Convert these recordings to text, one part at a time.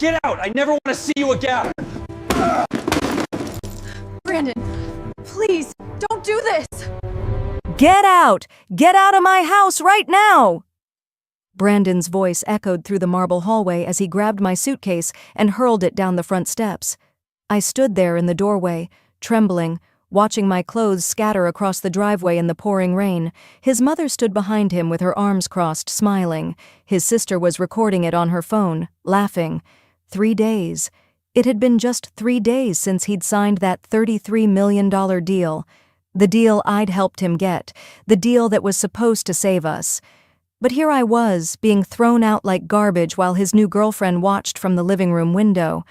Get out! I never want to see you again! Brandon, please, don't do this! Get out! Get out of my house right now! Brandon's voice echoed through the marble hallway as he grabbed my suitcase and hurled it down the front steps. I stood there in the doorway, trembling, watching my clothes scatter across the driveway in the pouring rain. His mother stood behind him with her arms crossed, smiling. His sister was recording it on her phone, laughing. 3 days. It had been just 3 days since he'd signed that $33 million deal. The deal I'd helped him get. The deal that was supposed to save us. But here I was, being thrown out like garbage while his new girlfriend watched from the living room window.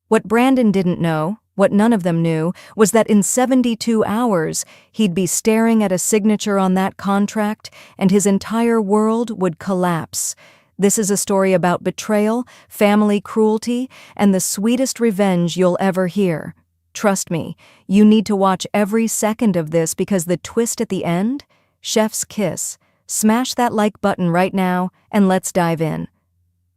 What Brandon didn't know, what none of them knew, was that in 72 hours, he'd be staring at a signature on that contract and his entire world would collapse. This is a story about betrayal, family cruelty, and the sweetest revenge you'll ever hear. Trust me, you need to watch every second of this because the twist at the end? Chef's kiss. Smash that like button right now, and let's dive in.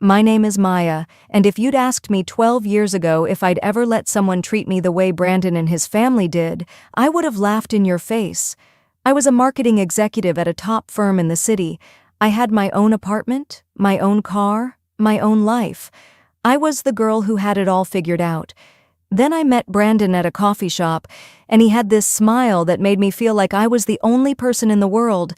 My name is Maya, and if you'd asked me 12 years ago if I'd ever let someone treat me the way Brandon and his family did, I would have laughed in your face. I was a marketing executive at a top firm in the city. I had my own apartment, my own car, my own life. I was the girl who had it all figured out. Then I met Brandon at a coffee shop, and he had this smile that made me feel like I was the only person in the world.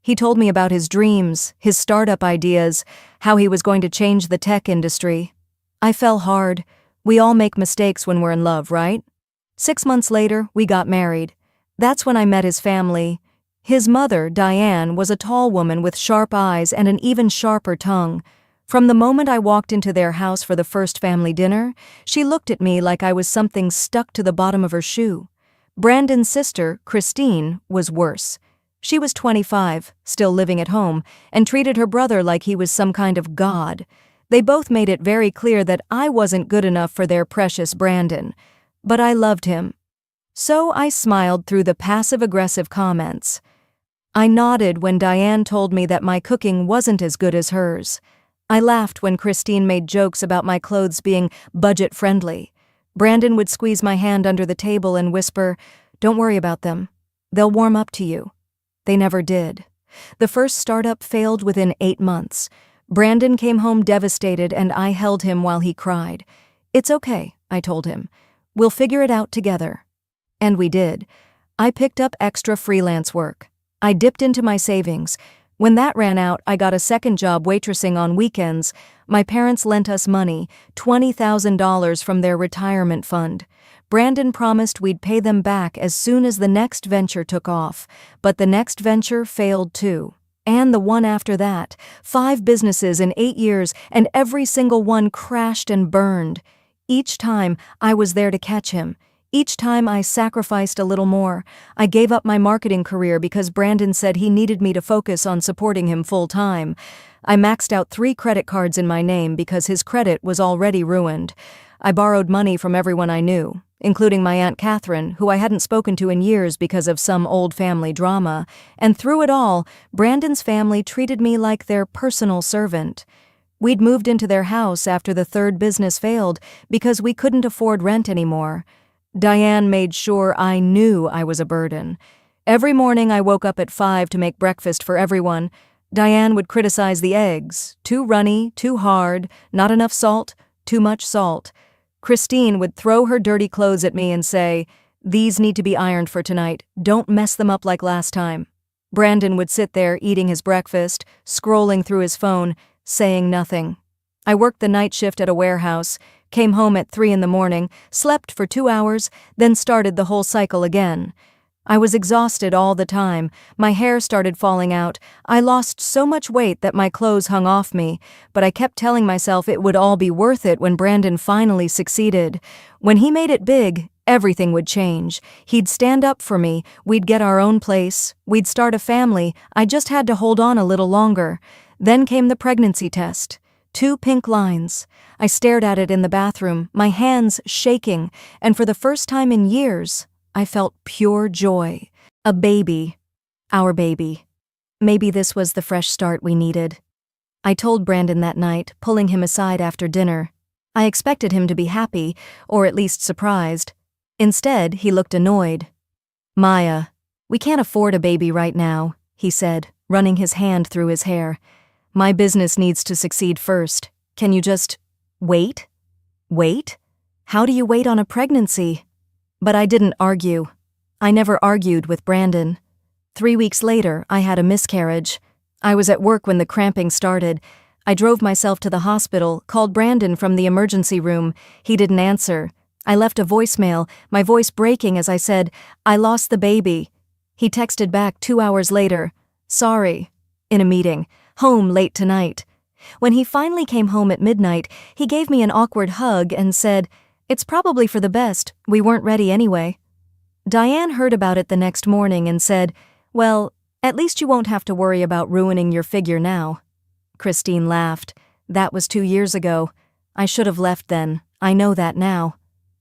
He told me about his dreams, his startup ideas, how he was going to change the tech industry. I fell hard. We all make mistakes when we're in love, right? 6 months later, we got married. That's when I met his family. His mother, Diane, was a tall woman with sharp eyes and an even sharper tongue. From the moment I walked into their house for the first family dinner, she looked at me like I was something stuck to the bottom of her shoe. Brandon's sister, Christine, was worse. She was 25, still living at home, and treated her brother like he was some kind of god. They both made it very clear that I wasn't good enough for their precious Brandon. But I loved him. So I smiled through the passive-aggressive comments. I nodded when Diane told me that my cooking wasn't as good as hers. I laughed when Christine made jokes about my clothes being budget-friendly. Brandon would squeeze my hand under the table and whisper, "Don't worry about them. They'll warm up to you." They never did. The first startup failed within 8 months. Brandon came home devastated and I held him while he cried. "It's okay," I told him. "We'll figure it out together." And we did. I picked up extra freelance work. I dipped into my savings. When that ran out, I got a second job waitressing on weekends. My parents lent us money, $20,000 from their retirement fund. Brandon promised we'd pay them back as soon as the next venture took off, but the next venture failed too. And the one after that. 5 businesses in 8 years, and every single one crashed and burned. Each time, I was there to catch him. Each time I sacrificed a little more. I gave up my marketing career because Brandon said he needed me to focus on supporting him full-time. I maxed out 3 credit cards in my name because his credit was already ruined. I borrowed money from everyone I knew, including my Aunt Catherine, who I hadn't spoken to in years because of some old family drama. And through it all, Brandon's family treated me like their personal servant. We'd moved into their house after the 3rd business failed because we couldn't afford rent anymore. Diane made sure I knew I was a burden. Every morning I woke up at 5 to make breakfast for everyone. Diane would criticize the eggs. Too runny, too hard, not enough salt, too much salt. Christine would throw her dirty clothes at me and say, "These need to be ironed for tonight. Don't mess them up like last time." Brandon would sit there eating his breakfast, scrolling through his phone, saying nothing. I worked the night shift at a warehouse, came home at 3 in the morning, slept for 2 hours, then started the whole cycle again. I was exhausted all the time. My hair started falling out. I lost so much weight that my clothes hung off me, but I kept telling myself it would all be worth it when Brandon finally succeeded. When he made it big, everything would change. He'd stand up for me, we'd get our own place, we'd start a family. I just had to hold on a little longer. Then came the pregnancy test. 2 pink lines. I stared at it in the bathroom, my hands shaking, and for the first time in years, I felt pure joy. A baby. Our baby. Maybe this was the fresh start we needed. I told Brandon that night, pulling him aside after dinner. I expected him to be happy, or at least surprised. Instead, he looked annoyed. "Maya, we can't afford a baby right now," he said, running his hand through his hair. "My business needs to succeed first. Can you just wait?" Wait? How do you wait on a pregnancy? But I didn't argue. I never argued with Brandon. 3 weeks later, I had a miscarriage. I was at work when the cramping started. I drove myself to the hospital, called Brandon from the emergency room. He didn't answer. I left a voicemail, my voice breaking as I said, "I lost the baby." He texted back 2 hours later, "Sorry," in a meeting, "home late tonight." When he finally came home at midnight, he gave me an awkward hug and said, "It's probably for the best, we weren't ready anyway." Diane heard about it the next morning and said, "Well, at least you won't have to worry about ruining your figure now." Christine laughed. "That was 2 years ago. I should have left then, I know that now.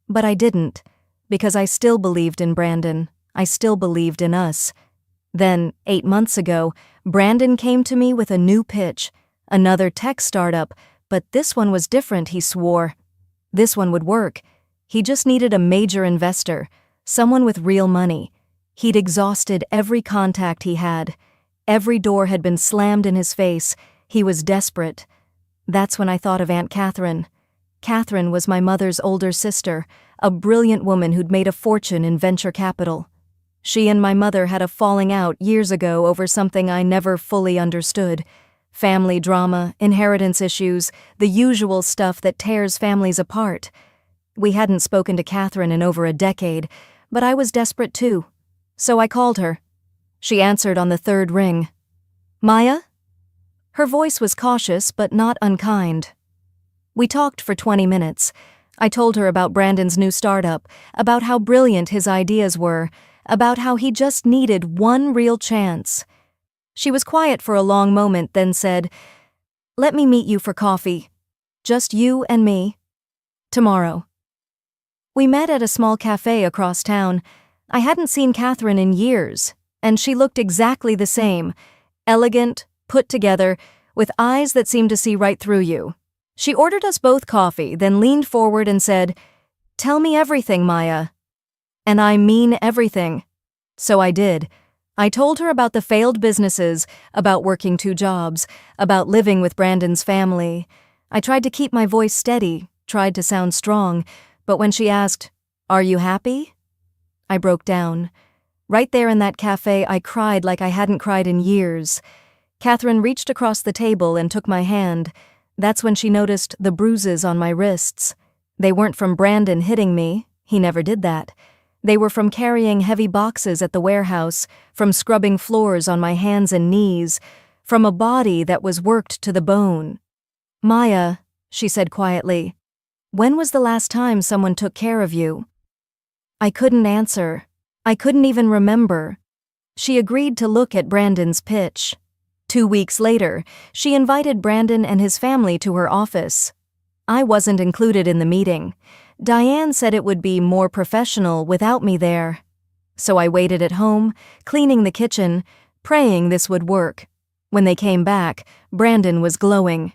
But I didn't, because I still believed in Brandon. I still believed in us. Then, 8 months ago, Brandon came to me with a new pitch, another tech startup, but this one was different, he swore. This one would work. He just needed a major investor, someone with real money. He'd exhausted every contact he had. Every door had been slammed in his face. He was desperate. That's when I thought of Aunt Catherine. Catherine was my mother's older sister, a brilliant woman who'd made a fortune in venture capital. She and my mother had a falling out years ago over something I never fully understood. Family drama, inheritance issues, the usual stuff that tears families apart. We hadn't spoken to Catherine in over a decade, but I was desperate too. So I called her. She answered on the third ring. "Maya?" Her voice was cautious but not unkind. We talked for 20 minutes. I told her about Brandon's new startup, about how brilliant his ideas were, about how he just needed one real chance. She was quiet for a long moment, then said, "Let me meet you for coffee. Just you and me. Tomorrow." We met at a small cafe across town. I hadn't seen Catherine in years, and she looked exactly the same, elegant, put together, with eyes that seemed to see right through you. She ordered us both coffee, then leaned forward and said, "Tell me everything, Maya." And I mean everything. So I did. I told her about the failed businesses, about working 2 jobs, about living with Brandon's family. I tried to keep my voice steady, tried to sound strong, but when she asked, "Are you happy?" I broke down. Right there in that cafe, I cried like I hadn't cried in years. Catherine reached across the table and took my hand. That's when she noticed the bruises on my wrists. They weren't from Brandon hitting me. He never did that. They were from carrying heavy boxes at the warehouse, from scrubbing floors on my hands and knees, from a body that was worked to the bone. "Maya," she said quietly, "when was the last time someone took care of you?" I couldn't answer. I couldn't even remember. She agreed to look at Brandon's pitch. 2 weeks later, she invited Brandon and his family to her office. I wasn't included in the meeting. Diane said it would be more professional without me there. So I waited at home, cleaning the kitchen, praying this would work. When they came back, Brandon was glowing.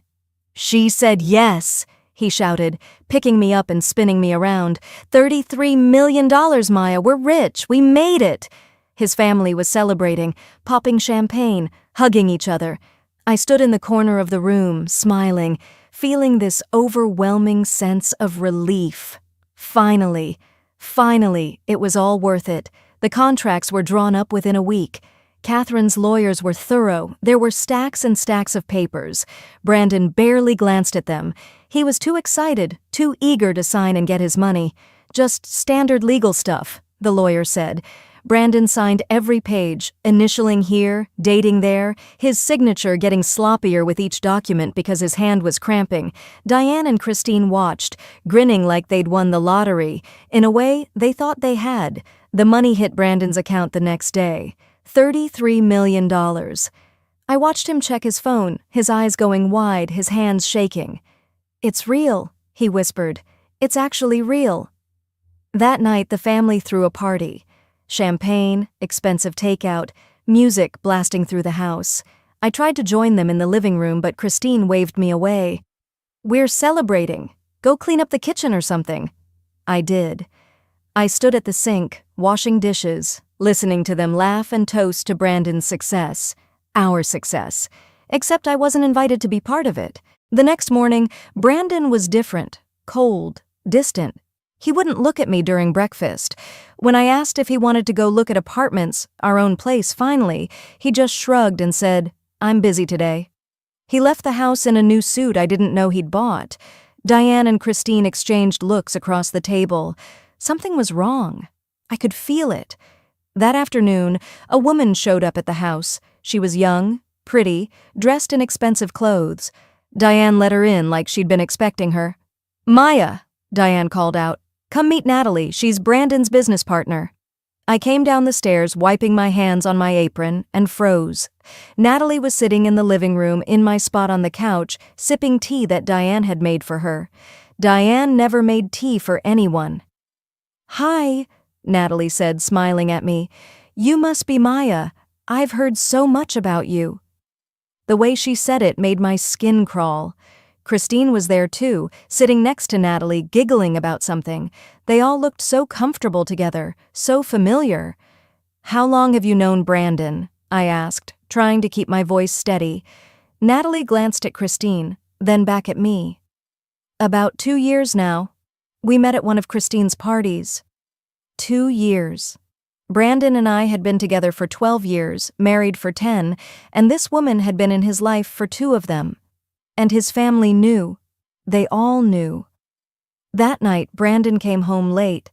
"She said yes," he shouted, picking me up and spinning me around. $33 million, Maya, we're rich, we made it. His family was celebrating, popping champagne, hugging each other. I stood in the corner of the room, smiling, feeling this overwhelming sense of relief. Finally, it was all worth it. The contracts were drawn up within a week. Catherine's lawyers were thorough. There were stacks and stacks of papers. Brandon barely glanced at them. He was too excited, too eager to sign and get his money. Just standard legal stuff, the lawyer said. Brandon signed every page, initialing here, dating there, his signature getting sloppier with each document because his hand was cramping. Diane and Christine watched, grinning like they'd won the lottery. In a way, they thought they had. The money hit Brandon's account the next day. $33 million. I watched him check his phone, his eyes going wide, his hands shaking. "It's real," he whispered. "It's actually real." That night, the family threw a party. Champagne, expensive takeout, music blasting through the house. I tried to join them in the living room, but Christine waved me away. "We're celebrating," Go clean up the kitchen or something." I did. I stood at the sink, washing dishes, listening to them laugh and toast to Brandon's success, our success, except I wasn't invited to be part of it. The next morning, Brandon was different, cold, distant. He wouldn't look at me during breakfast. When I asked if he wanted to go look at apartments, our own place finally, he just shrugged and said, "I'm busy today." He left the house in a new suit I didn't know he'd bought. Diane and Christine exchanged looks across the table. Something was wrong. I could feel it. That afternoon, a woman showed up at the house. She was young, pretty, dressed in expensive clothes. Diane let her in like she'd been expecting her. "Maya," Diane called out. "Come meet Natalie. She's Brandon's business partner." I came down the stairs, wiping my hands on my apron, and froze. Natalie was sitting in the living room in my spot on the couch, sipping tea that Diane had made for her. Diane never made tea for anyone. "Hi," Natalie said, smiling at me. "You must be Maya. I've heard so much about you." The way she said it made my skin crawl. Christine was there too, sitting next to Natalie, giggling about something. They all looked so comfortable together, so familiar. "How long have you known Brandon?" I asked, trying to keep my voice steady. Natalie glanced at Christine, then back at me. "About 2 years now. We met at one of Christine's parties." 2 years. Brandon and I had been together for 12 years, married for 10, and this woman had been in his life for 2 of them. And his family knew. They all knew. That night, Brandon came home late.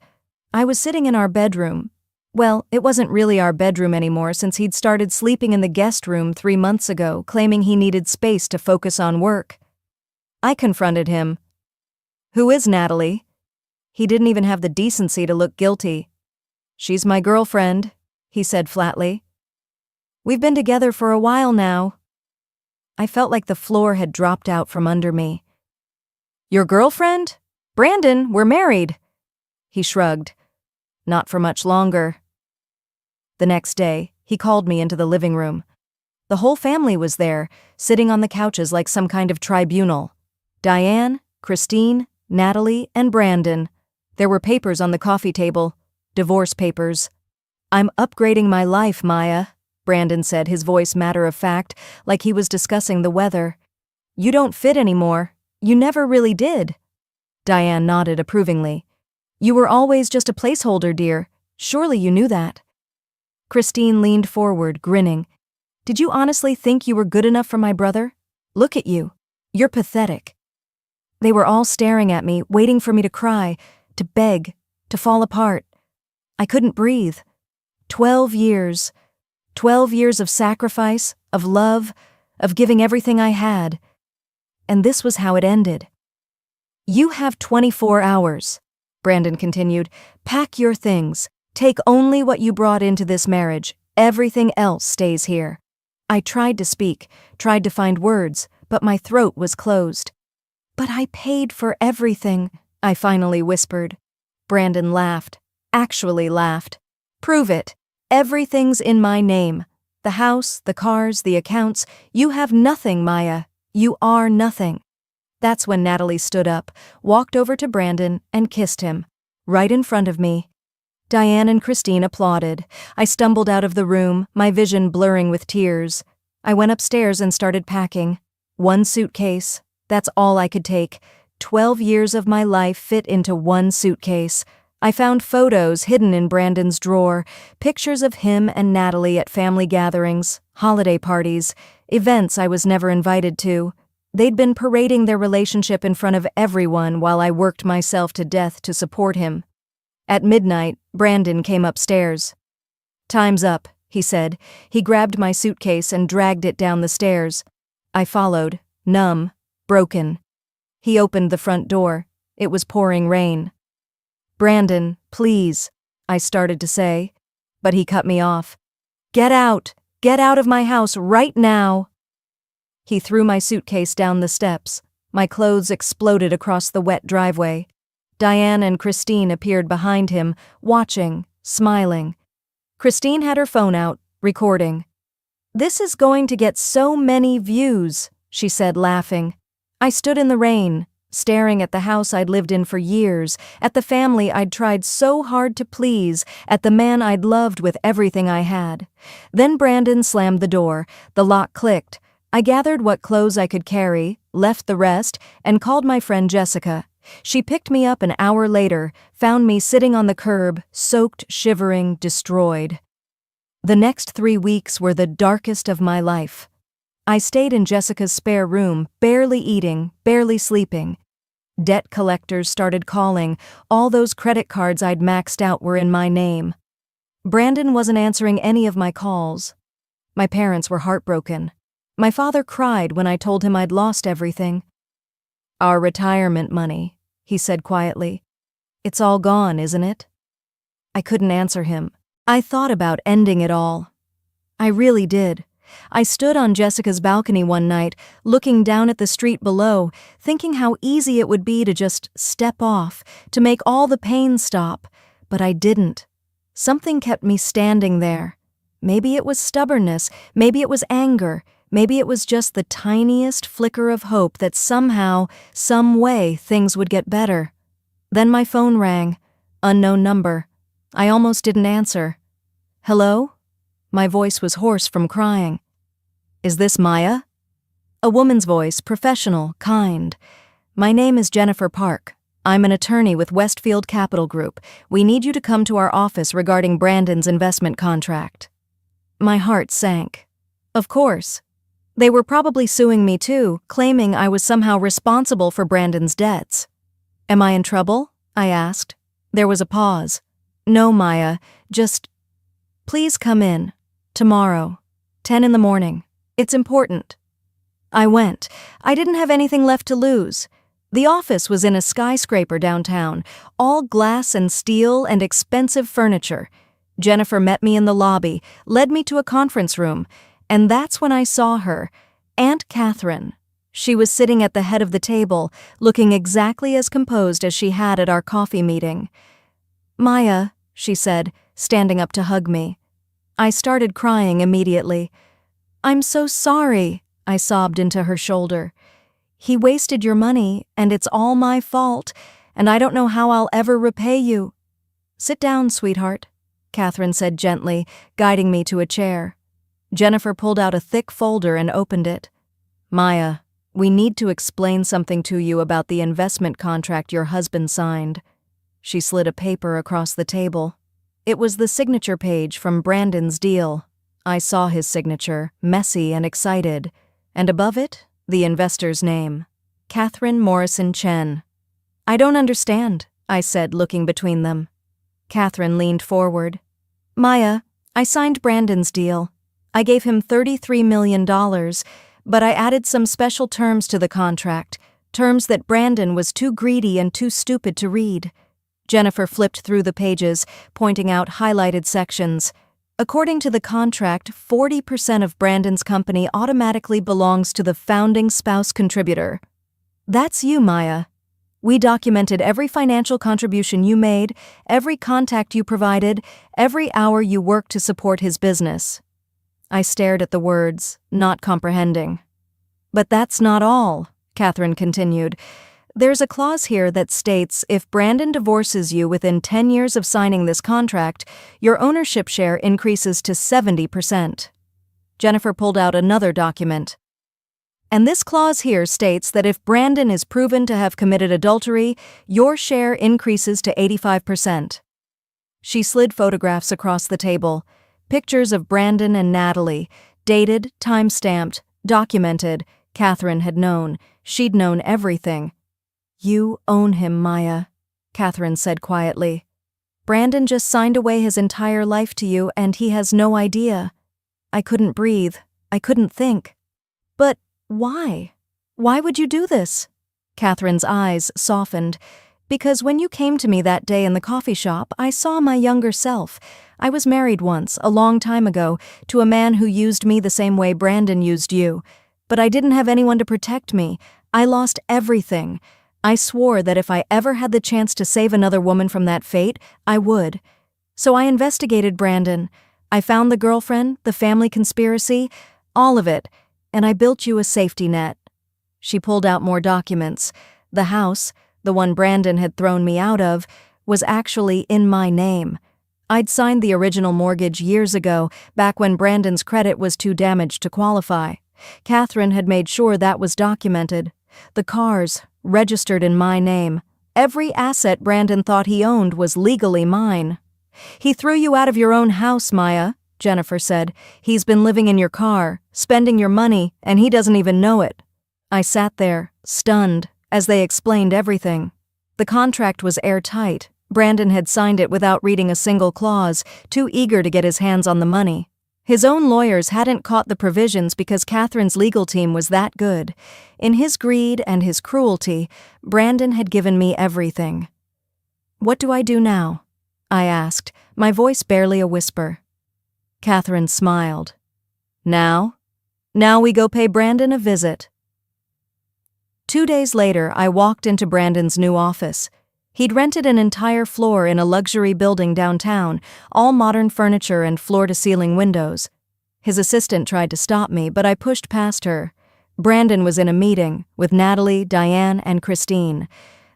I was sitting in our bedroom. Well, it wasn't really our bedroom anymore since he'd started sleeping in the guest room 3 months ago, claiming he needed space to focus on work. I confronted him. "Who is Natalie?" He didn't even have the decency to look guilty. "She's my girlfriend," he said flatly. "We've been together for a while now." I felt like the floor had dropped out from under me. "Your girlfriend? Brandon, we're married." He shrugged. "Not for much longer." The next day, he called me into the living room. The whole family was there, sitting on the couches like some kind of tribunal. Diane, Christine, Natalie, and Brandon. There were papers on the coffee table. Divorce papers. "I'm upgrading my life, Maya," Brandon said, his voice matter-of-fact, like he was discussing the weather. "You don't fit anymore. You never really did." Diane nodded approvingly. "You were always just a placeholder, dear. Surely you knew that." Christine leaned forward, grinning. "Did you honestly think you were good enough for my brother? Look at you. You're pathetic." They were all staring at me, waiting for me to cry, to beg, to fall apart. I couldn't breathe. 12 years. 12 years of sacrifice, of love, of giving everything I had. And this was how it ended. "You have 24 hours, Brandon continued. "Pack your things. Take only what you brought into this marriage. Everything else stays here." I tried to speak, tried to find words, but my throat was closed. "But I paid for everything," I finally whispered. Brandon laughed. Actually laughed. "Prove it. Everything's in my name. The house, the cars, the accounts. You have nothing, Maya. You are nothing." That's when Natalie stood up, walked over to Brandon, and kissed him. Right in front of me. Diane and Christine applauded. I stumbled out of the room, my vision blurring with tears. I went upstairs and started packing. 1 suitcase. That's all I could take. 12 years of my life fit into 1 suitcase. I found photos hidden in Brandon's drawer, pictures of him and Natalie at family gatherings, holiday parties, events I was never invited to. They'd been parading their relationship in front of everyone while I worked myself to death to support him. At midnight, Brandon came upstairs. "Time's up," he said. He grabbed my suitcase and dragged it down the stairs. I followed, numb, broken. He opened the front door. It was pouring rain. "Brandon, please," I started to say, but he cut me off. "Get out! Get out of my house right now!" He threw my suitcase down the steps. My clothes exploded across the wet driveway. Diane and Christine appeared behind him, watching, smiling. Christine had her phone out, recording. "This is going to get so many views," she said, laughing. I stood in the rain, staring at the house I'd lived in for years, at the family I'd tried so hard to please, at the man I'd loved with everything I had. Then Brandon slammed the door, the lock clicked. I gathered what clothes I could carry, left the rest, and called my friend Jessica. She picked me up an hour later, found me sitting on the curb, soaked, shivering, destroyed. The next 3 weeks were the darkest of my life. I stayed in Jessica's spare room, barely eating, barely sleeping. Debt collectors started calling. All those credit cards I'd maxed out were in my name. Brandon wasn't answering any of my calls. My parents were heartbroken. My father cried when I told him I'd lost everything. "Our retirement money," he said quietly. "It's all gone, isn't it?" I couldn't answer him. I thought about ending it all. I really did. I stood on Jessica's balcony one night, looking down at the street below, thinking how easy it would be to just step off, to make all the pain stop. But I didn't. Something kept me standing there. Maybe it was stubbornness, maybe it was anger, maybe it was just the tiniest flicker of hope that somehow, some way, things would get better. Then my phone rang. Unknown number. I almost didn't answer. "Hello?" My voice was hoarse from crying. "Is this Maya?" A woman's voice, professional, kind. "My name is Jennifer Park. I'm an attorney with Westfield Capital Group. We need you to come to our office regarding Brandon's investment contract." My heart sank. Of course. They were probably suing me too, claiming I was somehow responsible for Brandon's debts. "Am I in trouble?" I asked. There was a pause. "No, Maya, just... Please come in. Tomorrow. 10 in the morning. It's important." I went. I didn't have anything left to lose. The office was in a skyscraper downtown, all glass and steel and expensive furniture. Jennifer met me in the lobby, led me to a conference room, and that's when I saw her, Aunt Catherine. She was sitting at the head of the table, looking exactly as composed as she had at our coffee meeting. "Maya," she said, standing up to hug me. I started crying immediately. "I'm so sorry," I sobbed into her shoulder. "He wasted your money, and it's all my fault, and I don't know how I'll ever repay you." "Sit down, sweetheart," Catherine said gently, guiding me to a chair. Jennifer pulled out a thick folder and opened it. "Maya, we need to explain something to you about the investment contract your husband signed." She slid a paper across the table. It was the signature page from Brandon's deal. I saw his signature, messy and excited, and above it, the investor's name, Catherine Morrison Chen. "I don't understand," I said, looking between them. Catherine leaned forward. "Maya, I signed Brandon's deal. I gave him $33 million, but I added some special terms to the contract, terms that Brandon was too greedy and too stupid to read." Jennifer flipped through the pages, pointing out highlighted sections. According to the contract, 40% of Brandon's company automatically belongs to the founding spouse contributor. That's you, Maya. We documented every financial contribution you made, every contact you provided, every hour you worked to support his business. I stared at the words, not comprehending. "But that's not all," Catherine continued. "There's a clause here that states if Brandon divorces you within 10 years of signing this contract, your ownership share increases to 70%. Jennifer pulled out another document. "And this clause here states that if Brandon is proven to have committed adultery, your share increases to 85%. She slid photographs across the table, pictures of Brandon and Natalie, dated, time-stamped, documented. Catherine had known. She'd known everything. "You own him, Maya," Catherine said quietly. "Brandon just signed away his entire life to you, and he has no idea." I couldn't breathe. I couldn't think. "But why? Why would you do this?" Catherine's eyes softened. "Because when you came to me that day in the coffee shop, I saw my younger self. I was married once, a long time ago, to a man who used me the same way Brandon used you. But I didn't have anyone to protect me. I lost everything. I swore that if I ever had the chance to save another woman from that fate, I would. So I investigated Brandon. I found the girlfriend, the family conspiracy, all of it, and I built you a safety net." She pulled out more documents. The house, the one Brandon had thrown me out of, was actually in my name. I'd signed the original mortgage years ago, back when Brandon's credit was too damaged to qualify. Catherine had made sure that was documented. The cars, registered in my name. Every asset Brandon thought he owned was legally mine. "He threw you out of your own house, Maya," Jennifer said. "He's been living in your car, spending your money, and he doesn't even know it." I sat there, stunned, as they explained everything. The contract was airtight. Brandon had signed it without reading a single clause, too eager to get his hands on the money. His own lawyers hadn't caught the provisions because Catherine's legal team was that good. In his greed and his cruelty, Brandon had given me everything. "What do I do now?" I asked, my voice barely a whisper. Catherine smiled. Now we go pay Brandon a visit." 2 days later, I walked into Brandon's new office. He'd rented an entire floor in a luxury building downtown, all modern furniture and floor-to-ceiling windows. His assistant tried to stop me, but I pushed past her. Brandon was in a meeting with Natalie, Diane, and Christine.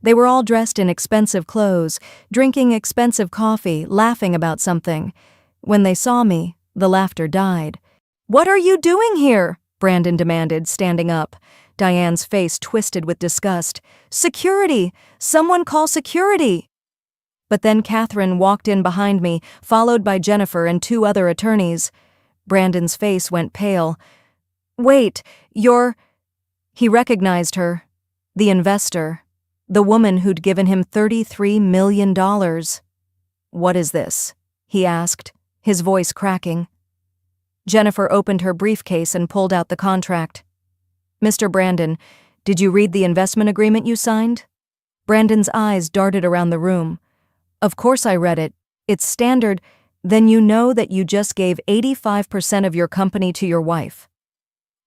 They were all dressed in expensive clothes, drinking expensive coffee, laughing about something. When they saw me, the laughter died. "What are you doing here?" Brandon demanded, standing up. Diane's face twisted with disgust. "Security! Someone call security!" But then Catherine walked in behind me, followed by Jennifer and 2 other attorneys. Brandon's face went pale. "Wait, you're—" He recognized her. The investor. The woman who'd given him $33 million. "What is this?" he asked, his voice cracking. Jennifer opened her briefcase and pulled out the contract. "Mr. Brandon, did you read the investment agreement you signed?" Brandon's eyes darted around the room. "Of course I read it. It's standard. Then you know that you just gave 85% of your company to your wife."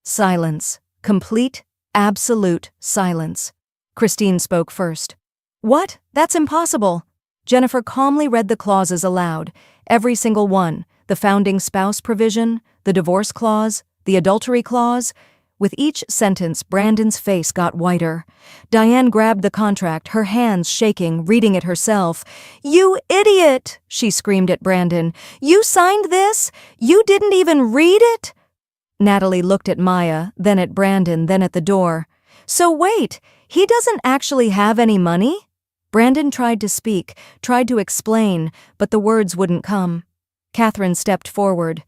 Silence. Complete, absolute silence. Christine spoke first. "What? That's impossible." Jennifer calmly read the clauses aloud, every single one, the founding spouse provision, the divorce clause, the adultery clause. With each sentence, Brandon's face got whiter. Diane grabbed the contract, her hands shaking, reading it herself. "You idiot!" she screamed at Brandon. "You signed this? You didn't even read it?" Natalie looked at Maya, then at Brandon, then at the door. "So wait, he doesn't actually have any money?" Brandon tried to speak, tried to explain, but the words wouldn't come. Catherine stepped forward.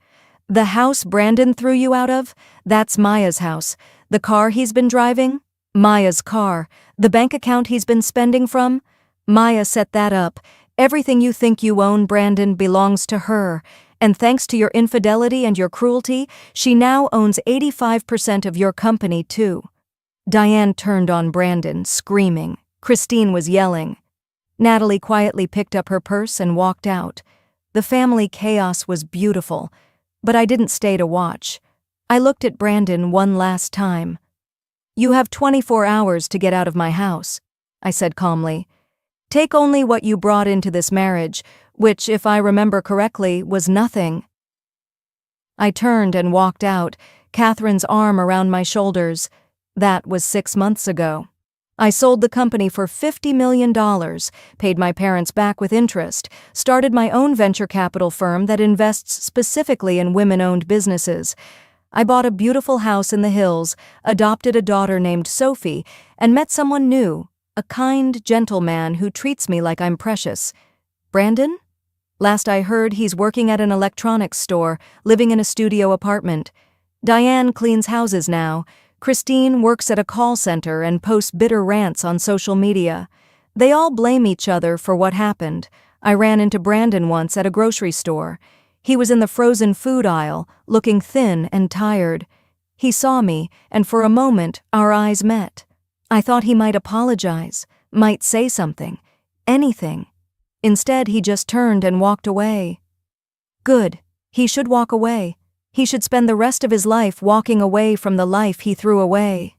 "The house Brandon threw you out of? That's Maya's house. The car he's been driving? Maya's car. The bank account he's been spending from? Maya set that up. Everything you think you own, Brandon, belongs to her. And thanks to your infidelity and your cruelty, she now owns 85% of your company, too." Diane turned on Brandon, screaming. Christine was yelling. Natalie quietly picked up her purse and walked out. The family chaos was beautiful, but I didn't stay to watch. I looked at Brandon one last time. "You have 24 hours to get out of my house," I said calmly. "Take only what you brought into this marriage, which, if I remember correctly, was nothing." I turned and walked out, Catherine's arm around my shoulders. That was 6 months ago. I sold the company for $50 million, paid my parents back with interest, started my own venture capital firm that invests specifically in women-owned businesses. I bought a beautiful house in the hills, adopted a daughter named Sophie, and met someone new, a kind, gentle man who treats me like I'm precious. Brandon? Last I heard, he's working at an electronics store, living in a studio apartment. Diane cleans houses now. Christine works at a call center and posts bitter rants on social media. They all blame each other for what happened. I ran into Brandon once at a grocery store. He was in the frozen food aisle, looking thin and tired. He saw me, and for a moment, our eyes met. I thought he might apologize, might say something, anything. Instead, he just turned and walked away. Good. He should walk away. He should spend the rest of his life walking away from the life he threw away.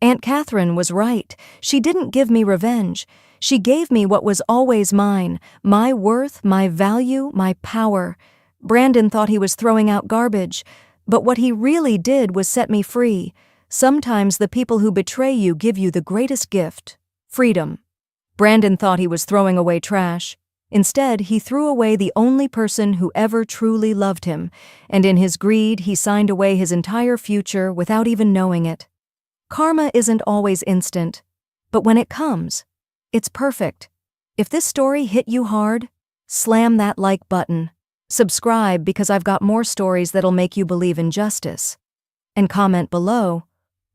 Aunt Catherine was right. She didn't give me revenge. She gave me what was always mine, my worth, my value, my power. Brandon thought he was throwing out garbage, but what he really did was set me free. Sometimes the people who betray you give you the greatest gift, Freedom. Brandon thought he was throwing away trash. Instead, he threw away the only person who ever truly loved him, and in his greed, he signed away his entire future without even knowing it. Karma isn't always instant, but when it comes, it's perfect. If this story hit you hard, slam that like button. Subscribe because I've got more stories that'll make you believe in justice. And comment below,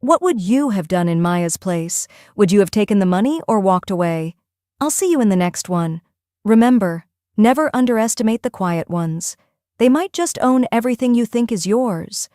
what would you have done in Maya's place? Would you have taken the money or walked away? I'll see you in the next one. Remember, never underestimate the quiet ones. They might just own everything you think is yours.